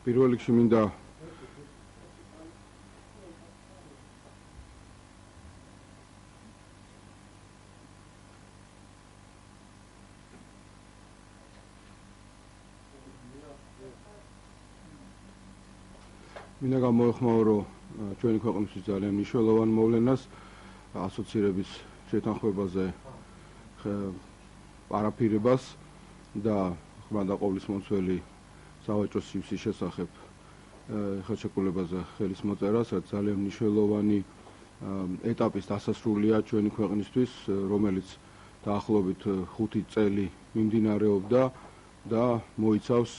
პირველ რიგში მინდა გამოეხმაურო ჩვენი ქვეყნისთვის ძალიან მნიშვნელოვან მოვლენას ასოცირების შეთანხმებაზე პარაფირებას და ხმადაყოლის მომცველი სავაჭრო სივრცის შესახებ ხელშეკრულებაზე ხელის მოწერას, რაც ძალიან მნიშვნელოვანი ეტაპის დასასრულია ჩვენი ქვეყნისთვის, რომელიც დაახლოებით 5 წელი მიმდინარეობდა და მოიცავს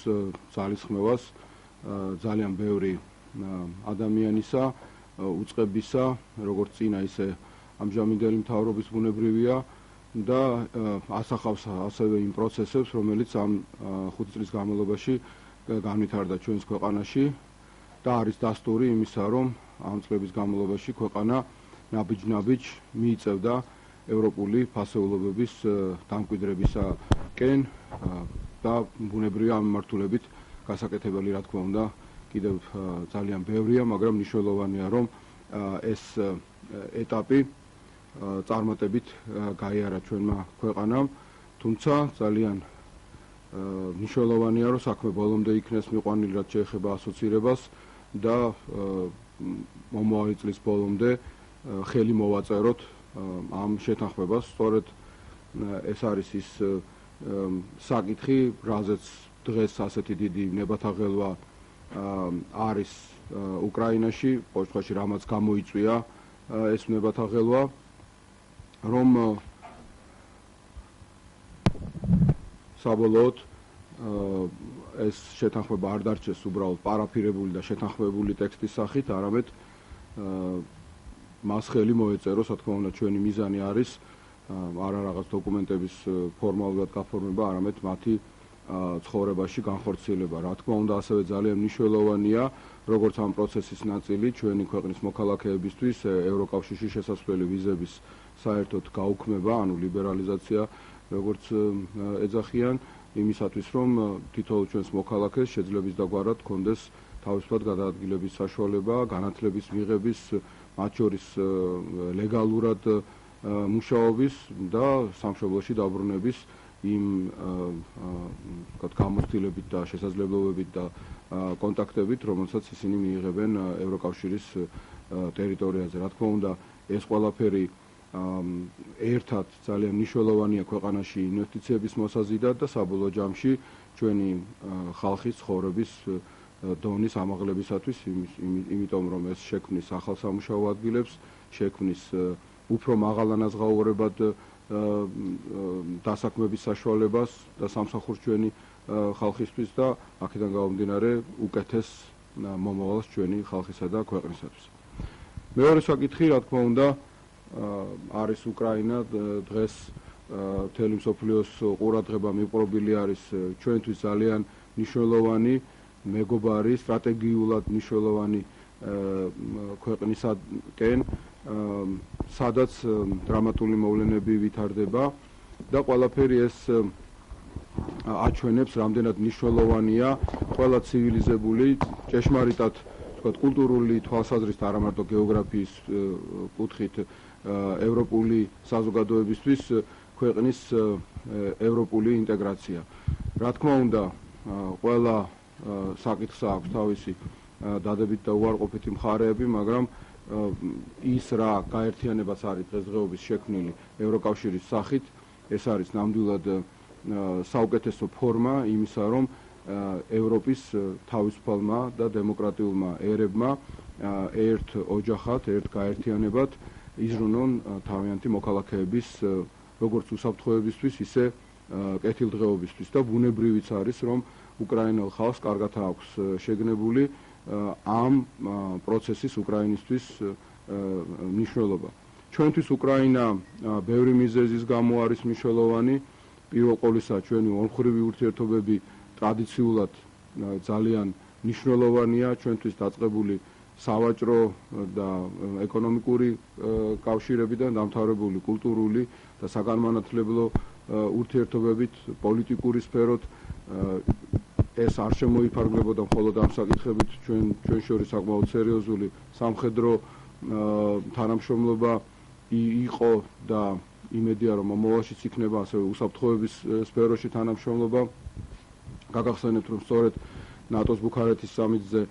ძალისხმევას ძალიან ბევრი ადამიანისა, უწყებისა, როგორც წინა, ისე ამჟამინდელი მთავრობის ბუნებრივია და ასახავს ასევე იმ პროცესებს, რომელიც ამ 5 წლის განმავლობაში განვითარდა ჩვენს ქვეყანაში და არის დასტური იმისა, რომ ამ წლების განმავლობაში ქვეყანა ნაბიჯ-ნაბიჯ მიიწევდა ევროპული ფასეულობების დამკვიდრებისაკენ და ბუნებრივია ამ მიმართულებით გასაკეთებელი, რა თქმა უნდა, კიდევ ძალიან ბევრია, მაგრამ მნიშვნელოვანია, რომ ეს ეტაპი წარმატებით გაიარა ჩვენმა ქვეყანამ, თუმცა ძალიან მნიშვნელოვანია, რომ საქმე ბოლომდე იქნეს მიყვანილი, რაც შეეხება ასოცირებას და მომავალი წლის ბოლომდე ხელი მოვაწეროთ ამ შეთანხმებას. სწორედ ეს არის ის საკითხი, რაზეც დღეს ასეთი დიდი ნებათაღელვა არის უკრაინაში, ყოველთვის რამაც გამოიწვია ეს ნებათაღელვა, რომ საბოლოოდ ეს შეთანხმება არ დარჩეს უბრალოდ პარაფირებული და შეთანხმებული ტექსტის სახით, არამედ მას ხელი მოეწეროს, რა თქმა უნდა, ჩვენი მიზანი არის არა რაღაც დოკუმენტების ფორმალურად გაფორმება, არამედ მათი ცხოვრებაში განხორციელება. რა თქმა უნდა, ასევე ძალიან მნიშვნელოვანია, როგორც ამ პროცესის ნაწილი ჩვენი ქვეყნის მოქალაქეებისთვის ევროკავშირში შესასვლელი ვიზების საერთოდ გაუქმება, ანუ ლიბერალიზაცია, როგორც ეძახიან, იმისათვის, რომ თითოეულ ჩვენს მოქალაქეს შეძლების დაგვარად ჰქონდეს თავისუფლად გადაადგილების საშუალება, განათლების მიღების, მათ შორის ლეგალურად მუშაობის და სამშობლოში დაბრუნების იმ გამოცდილებით და შესაძლებლობებით და კონტაქტებით, რომელსაც ისინი მიიღებენ ევროკავშირის ტერიტორიაზე. რა თქმა უნდა, ეს ყველაფერი ერთად ძალიან მნიშვნელოვანია ქვეყანაში ინვესტიციების მოსაზიდად და საბოლოო ჯამში ჩვენი ხალხის ცხოვრების დონის ამაღლებისათვის, იმიტომ რომ ეს შექმნის ახალ სამუშაო ადგილებს, შექმნის უფრო მაღალ ანაზღაურებად დასაქმების საშუალებას და სამსახურს ჩვენი ხალხისთვის და აქედან გამომდინარე უკეთეს მომავალს ჩვენი ხალხისა და ქვეყნისათვის. მეორე საკითხი, რა თქმა უნდა, არის უკრაინა. დღეს მთელი მსოფლიოს ყურადღება მიპყრობილი არის ჩვენთვის ძალიან მნიშვნელოვანი, მეგობარი, სტრატეგიულად მნიშვნელოვანი ქვეყნისაკენ, სადაც დრამატული მოვლენები ვითარდება და ყველაფერი ეს აჩვენებს, რამდენად მნიშვნელოვანია ყველა ცივილიზებული, ჭეშმარიტად კულტურული თვალსაზრისით, არა მარტო გეოგრაფიის კუთხით ევროპული საზოგადოებისთვის ქვეყნის ევროპული ინტეგრაცია. რა თქმა უნდა, ყველა საკითხს აქვს თავისი დადებით და უარყოფითი მხარეები, მაგრამ ის რა გაერთიანებაც არის დღესდღეობის შექმნილი ევროკავშირის სახით, ეს არის ნამდვილად საუკეთესო ფორმა იმისა, რომ ევროპის თავისუფალმა და დემოკრატიულმა ერებმა ერთ ოჯახად, ერთ გაერთიანებად იზრუნონ თავიანთი მოქალაქეების როგორც უსაფრთხოებისთვის, ისე კეთილდღეობისთვის და ბუნებრივიც არის, რომ უკრაინელ ხალხს კარგად აქვს შეგნებული ამ პროცესის უკრაინისთვის მნიშვნელობა. ჩვენთვის უკრაინა ბევრი მიზეზის გამო არის მნიშვნელოვანი. პირველ ყოვლისა ჩვენი ორმხრივი ურთიერთობები ტრადიციულად ძალიან მნიშვნელოვანია, ჩვენთვის დაწყებული სავაჭრო და ეკონომიკური კავშირებიდან დამთავრებული კულტურული და საგანმანათლებლო ურთიერთობებით, პოლიტიკური სფეროთ ეს არ შემოიფარგლებოდა მხოლოდ ამ საკითხებით, ჩვენ შორის საკმაოდ სერიოზული სამხედრო თანამშრომლობა იყო და იმედია რომ მომავალშიც იქნება ასევე უსაფრთხოების სფეროში თანამშრომლობა. გაგახსენებთ რომ სწორედ ნატოს ბუქარესტის სამიტზე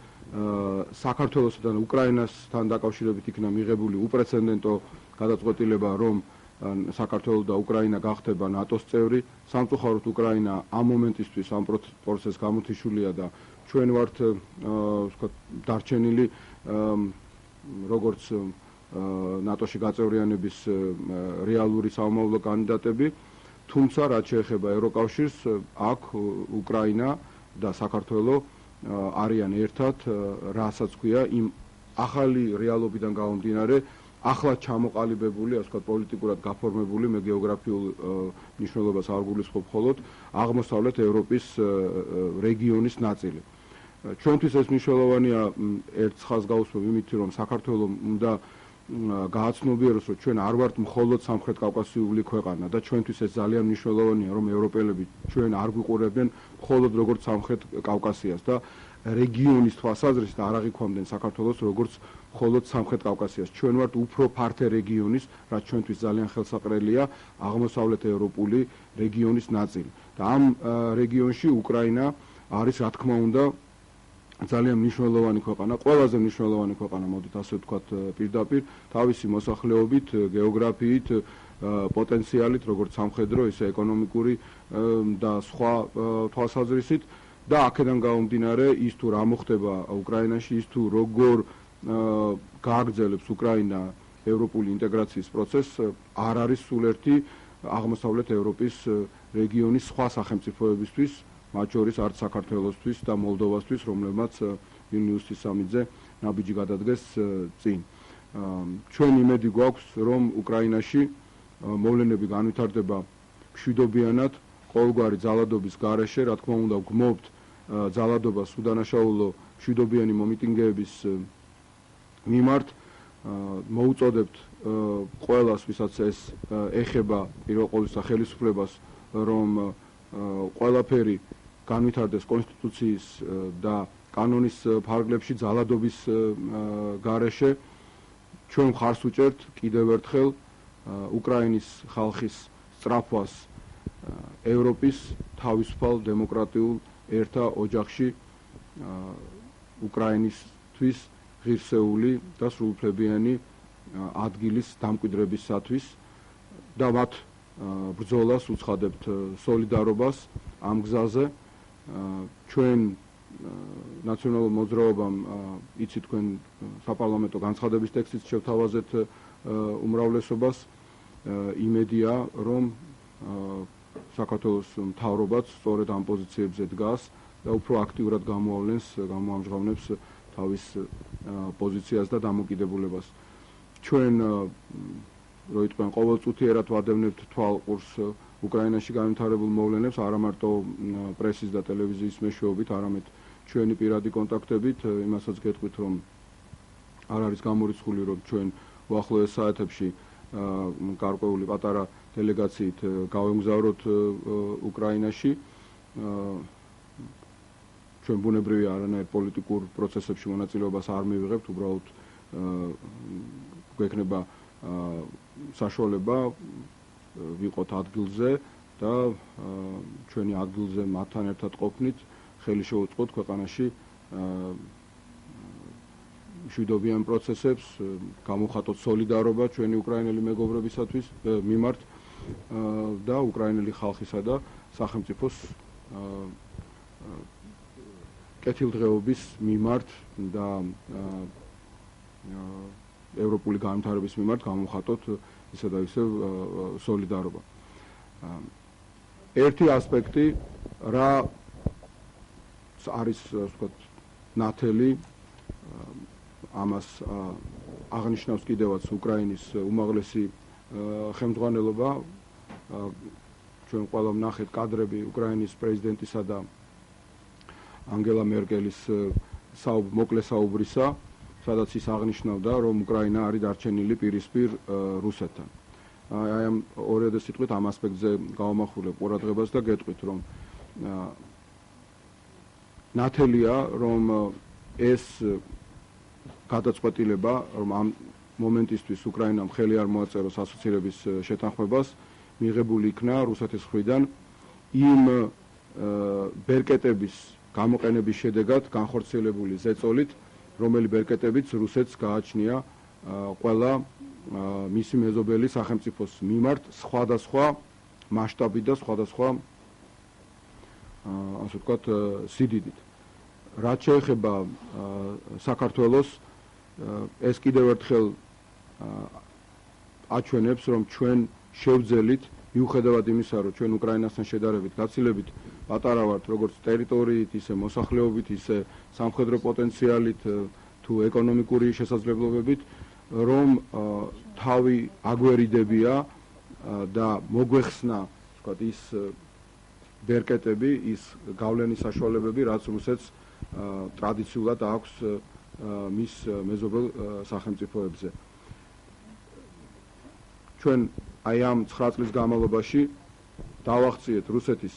საქართველოსა და უკრაინასთან დაკავშირებით იქნა მიღებული უპრეცედენტო გადაწყვეტილება რომ საქართველო და უკრაინა გახდება ნატოს წევრი. სამწუხაროდ უკრაინა ამ მომენტისთვის ამ პროცესს გამოთიშულია და ჩვენ ვართ დარჩენილი როგორც ნატოში გაწევრიანების რეალური სამომავლო კანდიდატები, თუმცა რაც შეეხება ევროკავშირს, აქ უკრაინა და საქართველო არიან ერთად, რასაც ქვია იმ ახალი რეალობიდან გამომდინარე, ახლა ჩამოყალიბებული, ასე ვთქვათ, პოლიტიკურად გაფორმებული, მე გეოგრაფიულ მნიშვნელობას არ გულისხმობ მხოლოდ, აღმოსავლეთ ევროპის რეგიონის ნაწილი. ჩვენთვის ეს მნიშვნელოვანია ერთ ხაზს გავუსვევ იმით, რომ საქართველო უნდა გააცნობიეროს, რომ ჩვენ არ ვართ მხოლოდ სამხრეთ კავკასიული ქვეყანა და ჩვენთვის ეს ძალიან მნიშვნელოვანია, რომ ევროპელები ჩვენ არ გვიყურებდნენ მხოლოდ როგორც სამხრეთ კავკასიას და რეგიონის თვალსაზრისით არ აღიქვამდნენ საქართველოს როგორც მხოლოდ სამხრეთ კავკასიას. ჩვენ ვართ უფრო ფართე რეგიონის, რაც ჩვენთვის ძალიან ხელსაყრელია, აღმოსავლეთ ევროპული რეგიონის ნაწილი. და ამ რეგიონში უკრაინა არის, რა თქმა უნდა, ძალიან მნიშვნელოვანი ქვეყანა, ყველაზე მნიშვნელოვანი ქვეყანა, მოდით ასე ვთქვათ, პირდაპირ, თავისი მოსახლეობით, გეოგრაფიით, პოტენციალით, როგორც სამხედრო, ისე ეკონომიკური და სხვა თვალსაზრისით და აქედან გამომდინარე, ის თუ რა მოხდება უკრაინაში, ის თუ როგორ გააგრძელებს უკრაინა ევროპული ინტეგრაციის პროცესს, არ არის სულ ერთი აღმოსავლეთ ევროპის რეგიონის სხვა სახელმწიფოებისთვის, მათ შორის არც საქართველოსთვის და მოლდოვასთვის, რომლებმაც ვილნიუსის სამიტზე ნაბიჯი გადადგეს წინ. ჩვენ იმედი გვაქვს, რომ უკრაინაში მოვლენები განვითარდება მშვიდობიანად, ყოველგვარი ძალადობის გარეშე, რა თქმა უნდა, გმობთ ძალადობას უდანაშაულო მშვიდობიანი მომიტინგეების მიმართ, მოუწოდებთ ყველას, ვისაც ეს ეხება პირველ ყოვლისა ხელისუფლებას, რომ ყველაფერი განვითარდეს კონსტიტუციის და კანონის ფარგლებში ძალადობის გარეშე. ჩვენ მხარს უჭერთ კიდევ ერთხელ უკრაინის ხალხის სწრაფვას ევროპის თავისუფალ დემოკრატიულ ერთა ოჯახში უკრაინისთვის ღირსეული და სრულუფლებიანი ადგილის დამკვიდრებისათვის და მათ ბრძოლას უცხადებთ სოლიდარობას ამ გზაზე. ჩვენ ნაციონალურ მოძრაობამ იცით თქვენ საპარლამენტო განცხადების ტექსტით შევთავაზეთ უმრავლესობას. იმედია, რომ საქართველოს მთავრობაც სწორედ ამ პოზიციებზე დგას და უფრო აქტიურად გამოამჟღავნებს თავის პოზიციას და დამოკიდებულებას. ჩვენ რო იტყვიან ყოველწუთიერად ვადევნებთ თვალყურს უკრაინაში განვითარებულ მოვლენებს, არა მარტო პრესის და ტელევიზიის მეშვეობით, არამედ ჩვენი პირადი კონტაქტებით, იმასაც გეტყვით, რომ არ არის გამორიცხული, რომ ჩვენ უახლოეს საათებში გარკვეული პატარა დელეგაციით გავემგზავროთ უკრაინაში. ჩვენ ბუნებრივია არანაირ პოლიტიკურ პროცესებში მონაწილეობას არ მივიღებთ, უბრალოდ გვექნება საშუალება ვიყოთ ადგილზე და ჩვენი ადგილზე მათთან ერთად ყოფნით ხელი შეუწყოთ ქვეყანაში მშვიდობიან პროცესებს, გამოვხატოთ სოლიდარობა ჩვენი უკრაინელი მეგობრებისათვის მიმართ და უკრაინელი ხალხისა და სახელმწიფოს კეთილდღეობის მიმართ და ევროპული განვითარების მიმართ გამოვხატოთ ისე და ისე სოლიდარობა. ერთი ასპექტი რა არის, ვთქვათ, ნათელი ამას აღნიშნავს კიდევაც უკრაინის უმაღლესი ხელმძღვანელობა. ჩვენ ყველა ვნახეთ კადრები უკრაინის პრეზიდენტისა და ანგელა მერკელის მოკლე საუბრისა, სადაც ის აღნიშნავდა, რომ უკრაინა არის დარჩენილი პირისპირ რუსეთთან. აი ამ ორიოდე სიტყვით ამ ასპექტზე გავამახვილებ ყურადღებას და გეტყვით, რომ ნათელია, რომ ეს გადაწყვეტილება, რომ ამ მომენტისთვის უკრაინამ ხელი არ მოაწეროს ასოცირების შეთანხმებას, მიღებული იქნა რუსეთის მხრიდან იმ ბერკეტების გამოყენების შედეგად განხორციელებული ზეწოლით, რომელი ბერკეტებიც რუსეთს გააჩნია ყველა მისი მეზობელი სახელმწიფოს მიმართ სხვადასხვა მასშტაბით და სხვადასხვა ასე ვთქვათ სიდიდით. რაც შეეხება საქართველოს, ეს კიდევ ერთხელ აჩვენებს, რომ ჩვენ შევძელით, მიუხედავად იმისა, რომ ჩვენ უკრაინასთან შედარებით გაცილებით პატარა ვართ, როგორც ტერიტორიით, ისე მოსახლეობით, ისე სამხედრო პოტენციალით თუ ეკონომიკური შესაძლებლობებით, რომ თავი აგვერიდებია და მოგვეხსნა, ვთქვათ, ის ბერკეტები, ის გავლენის საშუალებები, რაც რუსეთს ტრადიციულად აქვს მის მეზობელ სახელმწიფოებზე. ჩვენ აი ამ 9 წლის განმავლობაში დავაღწიეთ რუსეთის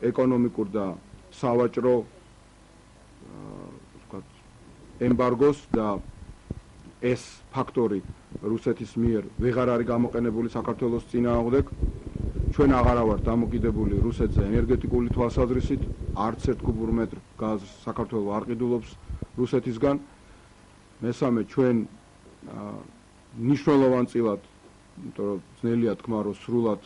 ეკონომიკურ და სავაჭრო ვთქვათ ემბარგოს და ეს ფაქტორი რუსეთის მიერ ვეღარ არის გამოყენებული საქართველოს წინააღმდეგ. ჩვენ აღარა ვართ დამოკიდებული რუსეთზე ენერგეტიკული თვალსაზრისით, არც ერთ კუბურ მეტრ გაზს საქართველოს არ ყიდულობს რუსეთისგან. მესამე, ჩვენ მნიშვნელოვანწილად, იმიტომ რომ ძნელია თქვა, რომ სრულად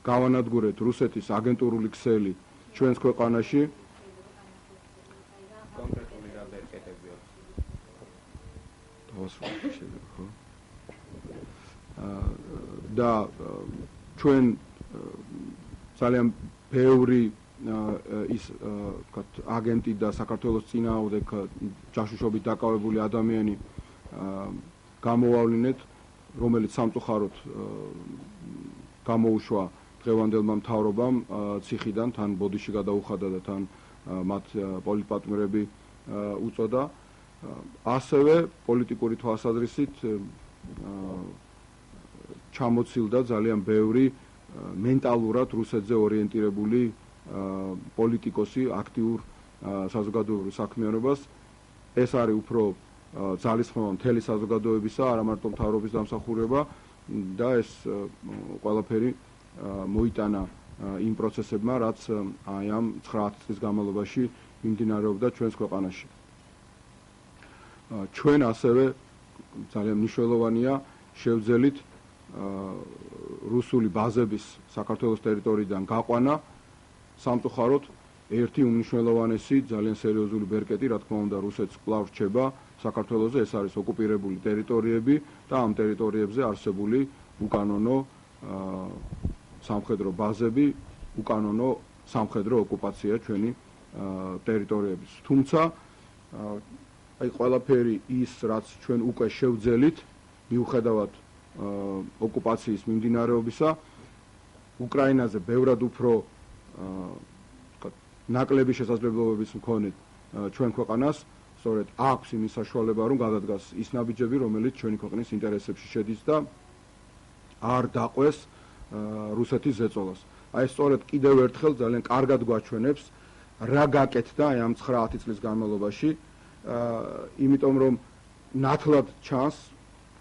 გავანადგურეთ რუსეთის აგენტურული ქსელი ჩვენს ქვეყანაში. კონკრეტული გადაეკეთებია. და ჩვენ ძალიან ბევრი ის ვთქვათ აგენტი და საქართველოს წინააღმდეგ ჯაშუშობით დაკავებული ადამიანი გამოვავლინეთ, რომელიც სამწუხაროდ გამოუშვა დღევანდელმა მთავრობამ ციხიდან, თან ბოდიში გადაუხადა და თან მათ პოლიტპატიმრები უწოდა. ასევე პოლიტიკური თვალსაზრისით ჩამოცილდა ძალიან ბევრი მენტალურად რუსეთზე ორიენტირებული პოლიტიკოსი აქტიურ საზოგადოებრივ საქმიანობას. ეს არის უფრო ძალისხმევა მთელი საზოგადოებისა, არა მარტო მთავრობის დამსახურება და ეს ყველაფერი მოიტანა იმ პროცესებმა, რაც აი ამ 9 წლის განმავლობაში მიმდინარეობდა ჩვენს ქვეყანაში. ჩვენ ასევე ძალიან მნიშვნელოვანია შევძელით რუსული ბაზების საქართველოს ტერიტორიიდან გაყვანა. სამწუხაროდ ერთი უმნიშვნელოვანესი ძალიან სერიოზული ბერკეტი, რა თქმა უნდა, რუსეთს კვლავ რჩება საქართველოზე, ეს არის ოკუპირებული ტერიტორიები და ამ ტერიტორიებზე არსებული უკანონო სამხედრო ბაზები, უკანონო სამხედრო ოკუპაცია ჩვენი ტერიტორიების. თუმცა აი ყველაფერი ის, რაც ჩვენ უკვე შევძელით, მიუხედავად ოკუპაციის მიმდინარეობისა, უკრაინაზე ბევრად უფრო ნაკლები შესაძლებლობების მქონე ჩვენ ქვეყანას, სწორედ აქვს იმის საშუალება, რომ გადადგას ის ნაბიჯები, რომელიც ჩვენი ქვეყნის ინტერესებში შედის და არ დაყვეს რუსეთის ზეწოლას. აი სწორედ კიდევ ერთხელ ძალიან კარგად გვაჩვენებს, რა გაკეთდა აი ამ 9 წლის განმავლობაში, იმიტომ რომ ნათლად ჩანს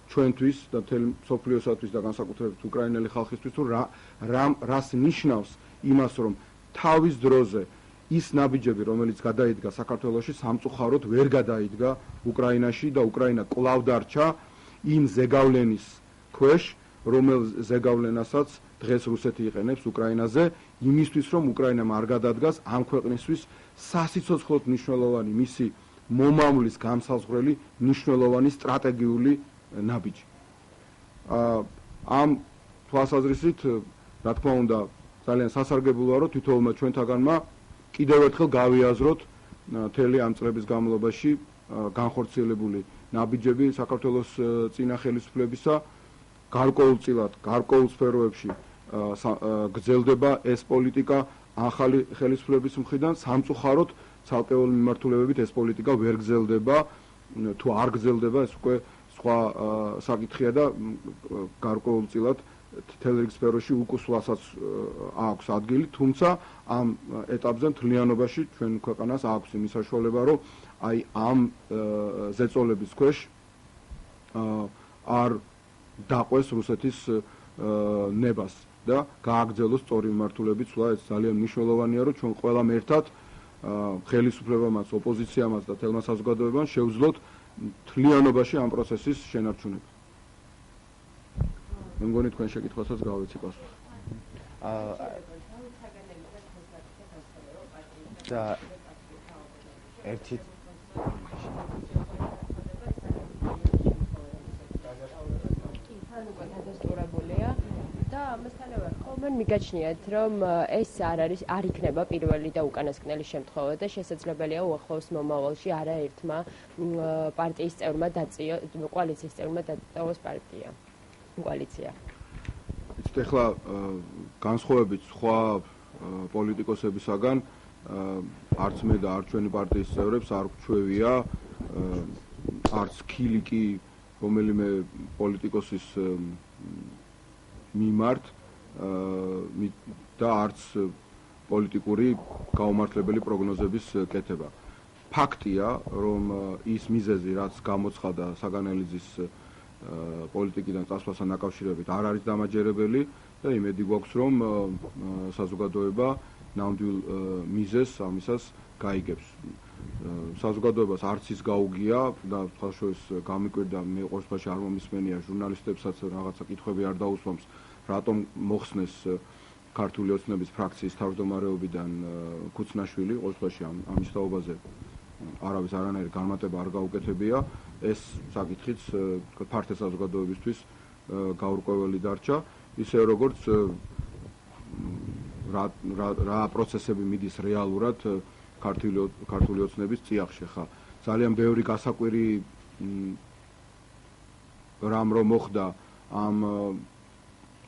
ჩვენთვის და მთელი მსოფლიოსათვის და განსაკუთრებით უკრაინელი ხალხისთვის, თუ რას ნიშნავს იმას, რომ თავის დროზე ის ნაბიჯები, რომელიც გადაიდგა საქართველოში, სამწუხაროდ ვერ გადაიდგა უკრაინაში და უკრაინა კვლავ დარჩა იმ ზეგავლენის ქვეშ, რომელ ზეგავლენასაც დღეს რუსეთი იყენებს უკრაინაზე, იმისთვის, რომ უკრაინამ არ გადადგას ამ ქვეყნისთვის სასიცოცხლოდ მნიშვნელოვანი მისი მომავლის გამსაზღვრელი მნიშვნელოვანი სტრატეგიული ნაბიჯი. ამ თვალსაზრისით, რა თქმა უნდა, ძალიან სასარგებლოა, რომ თითოეულმა ჩვენთაგანმა კიდევ ერთხელ გავიაზროთ მთელი ამ წლების განმავლობაში განხორციელებული ნაბიჯები საქართველოს წინა ხელისუფლებისა, გარკვეულწილად, გარკვეულ სფეროებში გრძელდება ეს პოლიტიკა ახალი ხელისუფლების მხრიდან, სამწუხაროდ ცალკეული მიმართულებებით ეს პოლიტიკა ვერ გრძელდება, თუ არ გრძელდება, ეს უკვე სხვა საკითხია და გარკვეულწილად მთელ რიგ სფეროში უკუსვლასაც აქვს ადგილი, თუმცა ამ ეტაპზე მთლიანობაში ჩვენ ქვეყანას აქვს იმის საშუალება, რომ აი ამ ზეწოლების ქვეშ არ დაყვეს რუსეთის ნებას და გააგრძელოს სწორი მიმართულებით სვლა. ეს ძალიან მნიშვნელოვანია, რომ ჩვენ ყველამ ერთად ხელისუფლებამაც, ოპოზიციამაც და თელმა საზოგადოებამ შევძლოთ მთლიანობაში ამ პროცესის შენარჩუნება. მე მგონი თქვენ შეკითხვასაც გავეცი პასუხი. და ერთი და მასთანავე ხოლმე მიგაჩნიათ, რომ ეს არ იქნება პირველი და უკანასკნელი შემთხვევა და შესაძლებელია უახლოეს მომავალში არაერთმა პარტიის წევრმა კოალიციის წევრმა დაწვეს კოალიცია. იცით, ახლა განსხვავებით სხვა პოლიტიკოსებისაგან არც მე და არც ჩვენი პარტიის წევრებს არ გვჩვევია არც ქილიკი რომელიმე პოლიტიკოსის მიმართ და არც პოლიტიკური გაუმართლებელი პროგნოზების კეთება. ფაქტია, რომ ის მიზეზი, რაც გამოცხადა საგანელიძის პოლიტიკიდან წასვლასთან დაკავშირებით არ არის დამაჯერებელი და იმედი გვაქვს, რომ საზოგადოება ნამდვილ მიზეზს ამისას გაიგებს. საზოგადოებას არც ის გაუგია და ხალხშორის გამიკვირდა, მე ყოველთვის არ მომისმენია ჟურნალისტებსაც რაღაცა კითხვები არ დაუსვამს, რატომ მოხსნეს ქართული ოცნების ფრაქციის თავმჯდომარეობიდან ქუცნაშვილი, ყოველთვის ამის თაობაზე არავის არანაირი განმარტება არ გაუკეთებია. ეს საკითხიც ფართე საზოგადოებისთვის გაურკვეველი დარჩა, ისე როგორც რა პროცესები მიდის რეალურად ქართული ოცნების წიაღში. ხა ძალიან ბევრი გასაკვირი რამ რომ მოხდა ამ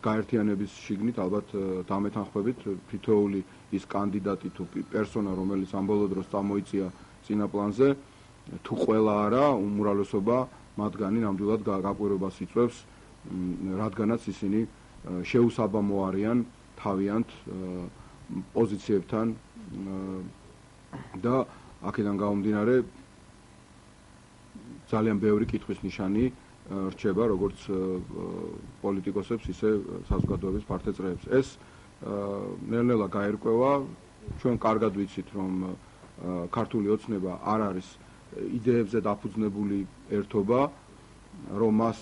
გაერთიანების შიგნით, ალბათ დამეთანხმებით თითოეული ის კანდიდატი თუ პერსონა, რომელიც ამ ბოლო დროს წამოიწია წინა პლანზე, თუ ყველა არა, უმრავლესობა მათგანი ნამდვილად გაკვირვებას იწვევს, რადგანაც ისინი შეუსაბამო არიან თავიანთ პოზიციებთან და აქედან გამომდინარე ძალიან ბევრი კითხვის ნიშანი რჩება როგორც პოლიტიკოსებს, ისე საზოგადოების ფართე წრეებს. ეს ნელ-ნელა გაერკვევა, ჩვენ კარგად ვიცით, რომ ქართული ოცნება არ არის იდეებზე დაფუძნებული ერთობა, რომ მას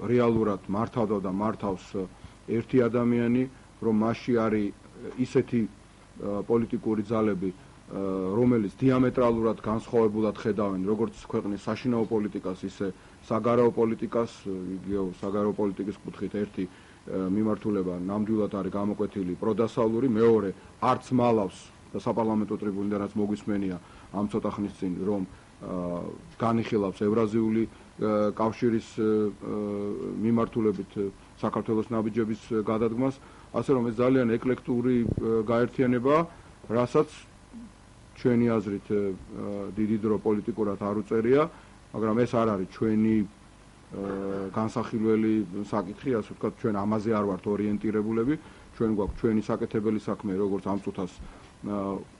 რეალურად მართავდა და მართავს ერთი ადამიანი, რომ მასში არის ისეთი პოლიტიკური ძალები, რომელიც დიამეტრალურად განსხვავებულად ხედავენ როგორც ქვეყნის საშინაო პოლიტიკას, ისე საგარეო პოლიტიკას, იგივე საგარეო პოლიტიკის კუთხით ერთი მიმართულება ნამდვილად არის გამოკვეთილი პროდასავლური, მეორე არც მალავს და საპარლამენტო ტრიბუნიდან რაც მოგვისმენია ამ ცოტა ხნის წინ, რომ განიხილავს ევრაზიული კავშირის მიმართულებით საქართველოს ნაბიჯების გადადგმას, ასე რომ ეს ძალიან ეკლექტური გაერთიანება, რასაც ჩვენი აზრით დიდი დრო პოლიტიკურად არ უწერია, მაგრამ ეს არ არის ჩვენი განსახილველი საკითხი, ასე ვთქვათ, ჩვენ ამაზე არ ვართ ორიენტირებულები, ჩვენ გვაქვს ჩვენი საკეთებელი საქმე, როგორც ამ წუთას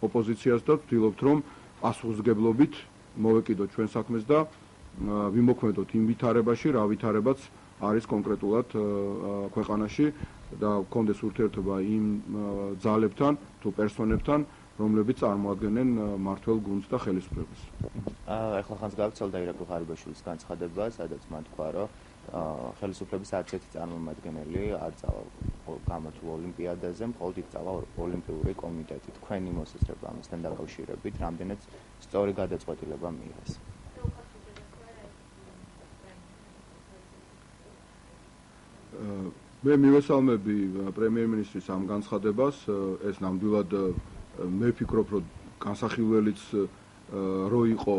ოპოზიციას და ვთქვით, რომ პასუხისმგებლობით მოვეკიდოთ ჩვენ საქმეს და ვიმოქმედოთ იმ ვითარებაში, რა ვითარებაც არის კონკრეტულად ქვეყანაში და გქონდეს ურთიერთობა იმ ძალებთან თუ პერსონებთან, რომლებიც წარმოადგენენ მმართველ გუნდს და ხელისუფლებას. ახლა ხანს გავცელდა ირაკლი ღარიბაშვილის განცხადება, სადაც მან თქვა, რომ ხელისუფლების არც ერთი წარმომადგენელი არ წავა გამართულ ოლიმპიადაზე, მხოლოდ წავა ოლიმპიური კომიტეტი. თქვენი მოსაზრება ამასთან დაკავშირებით, რამდენად სწორი გადაწყვეტილება მიიღეს? მე მივესალმები პრემიერ-მინისტრის ამ განცხადებას, ეს ნამდვილად მე ვფიქრობ, რომ განსახილველიც რო იყო,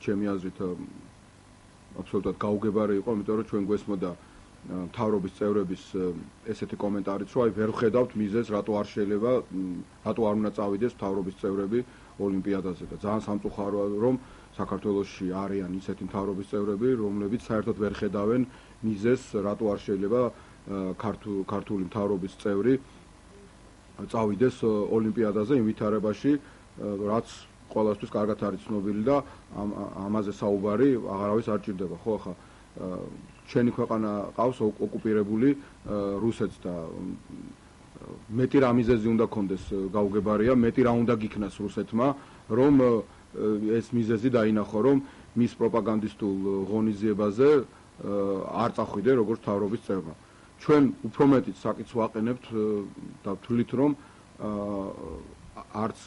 ჩემი აზრით აბსოლუტურად გაუგებარი იყო, იმიტომ რომ ჩვენ გვესმოდა მთავრობის წევრების ესეთი კომენტარიც, რომ აი ვერ ვხედავთ მიზეზს, რატო არ შეიძლება, რატო არ უნდა წავიდეს მთავრობის წევრები ოლიმპიადაზე და ძალიან სამწუხაროა, რომ საქართველოში არიან ისეთი მთავრობის წევრები, რომლებიც საერთოდ ვერ ხედავენ მიზეზს, რატო არ შეიძლება ქართული მთავრობის წევრი წავიდეს ოლიმპიადაზე იმ ვითარებაში, რაც ყველასთვის კარგად არის ცნობილი და ამაზე საუბარი აღარავის არ ჭირდება, ხო ახლა ჩვენი ქვეყანა ყავს ოკუპირებული რუსეთს და მეტი რა მიზეზი უნდა კონდეს გაუგებარია, მეტი რა უნდა გიქნას რუსეთმა, რომ ეს მიზეზი დაინახო, რომ მის პროპაგანდისტულ ღონისძიებაზე არ წახვიდე როგორც მთავრობის წევრმა. ჩვენ უფრო მეტიც საკითხს ვაყენებთ და ვთვლით, რომ არც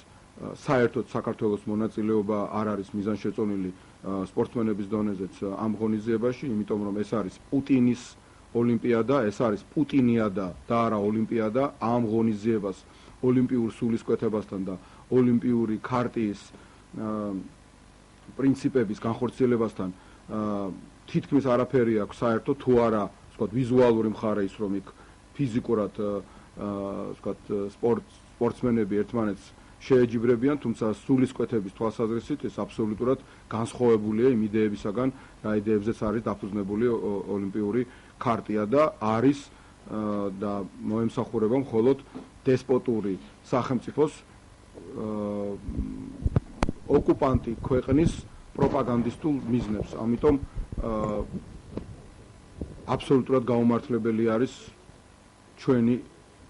საერთოდ საქართველოს მონაწილეობა არ არის მიზანშეწონილი სპორტსმენების დონეზეც ამ ღონისძიებაში, იმიტომ რომ ეს არის პუტინის ოლიმპიადა, ეს არის პუტინიადა და არა ოლიმპიადა, ამ ღონისძიებას ოლიმპიურ სულისკვეთებასთან და ოლიმპიური ქარტიის პრინციპების განხორციელებასთან თითქმის არაფერი აქვს საერთო, თუ არა, ვთქვათ, ვიზუალური მხარე ის, რომ იქ ფიზიკურად ვთქვათ, სპორტსმენები ერთმანეთს შეეჯიბრებიან, თუმცა სულისკვეთების თვალსაზრისით ეს აბსოლუტურად განსხვავებულია იმ იდეებისაგან, რა იდეებზეც არის დაფუძნებული ოლიმპიური ქარტია და არის და მოემსახურება მხოლოდ დესპოტური სახელმწიფოს ოკუპანტი ქვეყნის პროპაგანდისტულ მიზნებს. ამიტომ აბსოლუტურად გაუმართლებელი არის ჩვენი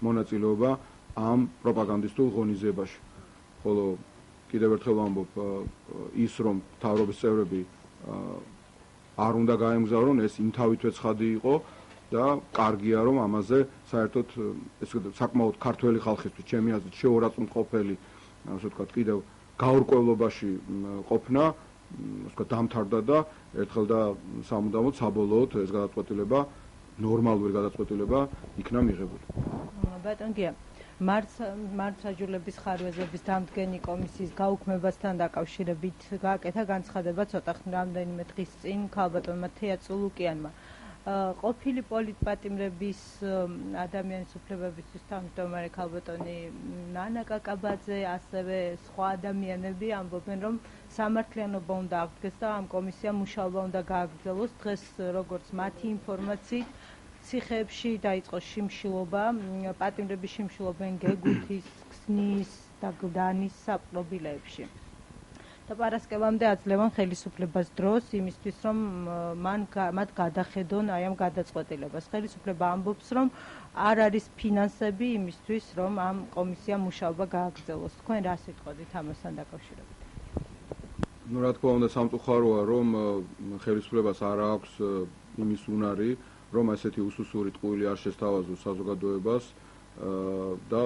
მონაწილეობა ამ პროპაგანდისტულ ღონისძიებაში. ხოლო კიდევ ერთხელ ვამბობ, ის რომ მთავრობის წევრები არ უნდა გაემგზავრონ, ეს იმთავითვე ცხადი იყო და კარგია, რომ ამაზე საერთოდ ეს საკმაოდ ქართველი ხალხისთვის ჩემი აზრით შეურაცხმყოფელი, ასე ვთქვათ, კიდევ გაურკვევლობაში ყოფნა, ასე ვთქვათ, დამთავრდა და ერთხელ და სამუდამოდ საბოლოოდ ეს გადაწყვეტილება, ნორმალური გადაწყვეტილება იქნა მიღებული. ბატონ გია, მართლმსაჯულების ხარვეზების დამდგენი კომისიის გაუქმებასთან დაკავშირებით გააკეთა განცხადება ცოტა რამდენიმე დღის წინ ქალბატონმა თეა წულუკიანმა. ყოფილი პოლიტპატიმრების ადამიანის უფლებებისთვის თავმჯდომარე ქალბატონი ნანა კაკაბაძე, ასევე სხვა ადამიანები ამბობენ, რომ სამართლიანობა უნდა აღდგეს და ამ კომისიამ მუშაობა უნდა გააგრძელოს. დღეს როგორც მათი ინფორმაციით ციხეებში დაიწყო შიმშილობა, პატიმრების შიმშილობენ გეგუთის, ქსნის და გლდანის საპყრობილეებში. და პარასკევამდე აძლევან ხელისუფლებას დროს იმისთვის, რომ მათ გადახედონ აი ამ გადაწყვეტილებას. ხელისუფლება ამბობს, რომ არ არის ფინანსები იმისთვის, რომ ამ კომისიამ მუშაობა გააგრძელოს. თქვენ რა სიტყვით ამასთან დაკავშირებით? ნუ რა თქმა უნდა, სამწუხაროა, რომ ხელისუფლებას არ აქვს იმის უნარი, რომ ასეთი უსუსური ტყუილი არ შესთავაზოს საზოგადოებას და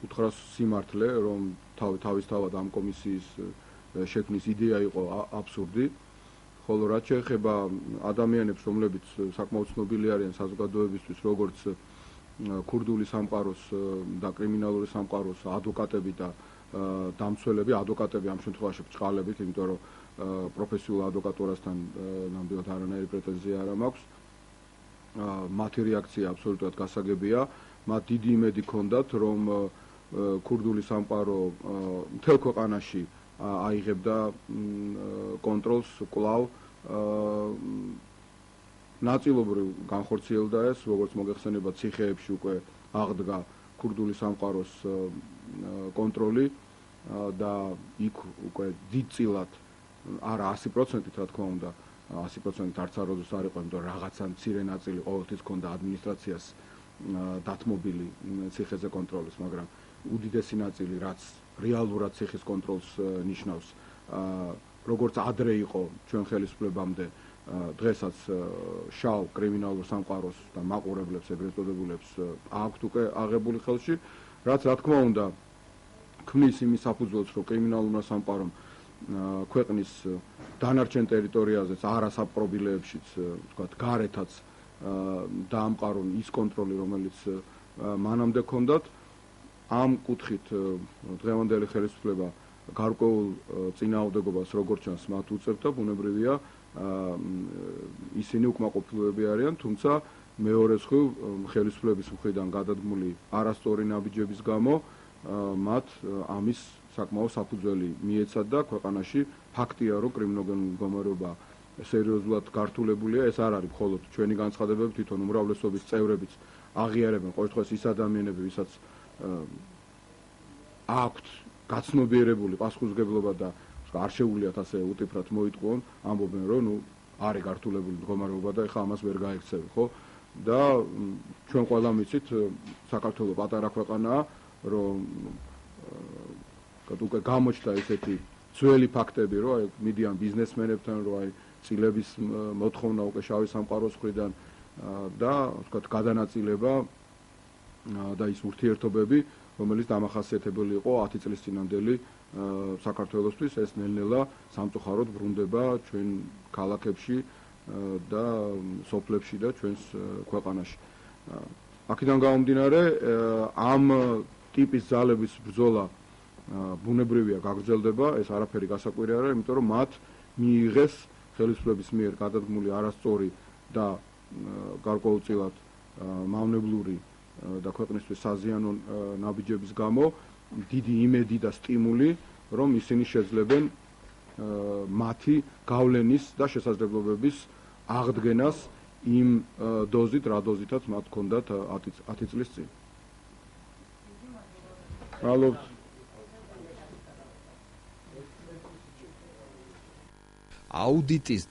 უთხრას სიმართლე, რომ თავისთავად ამ კომისიის შექმნის იდეა იყო აბსურდი, ხოლო რაც შეეხება ადამიანებს, რომლებიც საკმაოდ ცნობილი არიან საზოგადოებისთვის, როგორც ქურდული სამყაროს და კრიმინალური სამყაროს ადვოკატები და დამცველები, ადვოკატები ამ შემთხვევაში ბრჭყალებით, იმიტომ რომ პროფესიულ ადვოკატურასთან ნამდვილად არანაირი პრეტენზია არ მაქვს. მათი რეაქცია აბსოლუტურად გასაგებია. მათ დიდი იმედი ჰქონდათ, რომ ქურდული სამყარო მთელ ქვეყანაში აიღებდა კონტროლს კვლავ ნაწილობრივ განხორციელდა ეს, როგორც მოგეხსენება, ციხეებში უკვე აღდგა ქურდული სამყაროს კონტროლი და იქ უკვე დიდწილად არა 100%-ით რა თქმა უნდა 100%-ით არც აროდოს არ იყო, იმიტომ რაღაცა მცირე ნაწილი ყოველთვის ჰქონდა ადმინისტრაციას დათმობილი ციხეზე კონტროლის, მაგრამ უდიდესი ნაწილი, რაც რეალურად ციხის კონტროლს ნიშნავს, როგორც ადრე იყო ჩვენ ხელისუფლებამდე, დღესაც შავ კრიმინალურ სამყაროს და მაყურებლებს, ეგრეთ წოდებულებს აქვთ უკვე აღებული ხელში, რაც რა თქმა უნდა ქმნის იმის საფუძველს, რომ კრიმინალურმა სამყარომ ქვეყნის დანარჩენ ტერიტორიაზეც არასაპყრობილეებშიც, ვთქვათ, გარეთაც დაამყარონ ის კონტროლი, რომელიც მანამდე ჰქონდათ. ამ კუთხით დღევანდელი ხელისუფლება გარკვეულ წინააღმდეგობას როგორც ჩანს მათ უწევთ და ბუნებრივია ისინი უკმაყოფილოები არიან, თუმცა მეორე მხრივ ხელისუფლების მხრიდან გადადგმული არასწორი ნაბიჯების გამო მათ ამის საკმაო საფუძველი მიეცათ და ქვეყანაში ფაქტია, რომ კრიმინოგენური მდგომარეობა სერიოზულად გართულებულია. ეს არ არის მხოლოდ ჩვენი განცხადებები, თვითონ უმრავლესობის წევრებიც აღიარებენ ყოველ შემთხვევაში ის ადამიანები, ვისაც აქვთ გაცნობიერებული პასუხისმგებლობა და არ შეუძლიათ ასე უტიფრად მოიტყუონ, ამბობენ რომ არის გართულებული მდგომარეობა და ეხლა ამას ვერ გაიქცევი, ხო? და ჩვენ ყველამ ვიცით, საქართველოს პატარა ქვეყანაა, რომ უკვე გამოჩნდა ესეთი ძველი ფაქტები, რომ აი მიდიან ბიზნესმენებთან, რომ აი წილების მოთხოვნა უკვე შავი სამყაროს მხრიდან და ვთქვათ გადანაწილება და ის ურთიერთობები, რომელიც დამახასიათებელი იყო 10 წლის წინანდელი საქართველოსთვის, ეს ნელ-ნელა სამწუხაროდ ბრუნდება ჩვენ ქალაქებში და სოფლებში და ჩვენს ქვეყანაში. აქედან გამომდინარე, ამ ტიპის ძალების ბრძოლა ბუნებრივია გაგრძელდება, ეს არაფერი გასაკვირი არ არის, იმიტომ რომ მათ მიიღეს ხელისუფლების მიერ გადადგმული არასწორი და გარკვეულწილად მავნებლური და ქვეყნისთვის საზიანო ნაბიჯების გამო დიდი იმედი და სტიმული, რომ ისინი შეძლებენ მათი გავლენის და შესაძლებლობების აღდგენას იმ დოზით, რა დოზითაც მათ ჰქონდათ 10 წლის წინ. მადლობთ. აუდიტის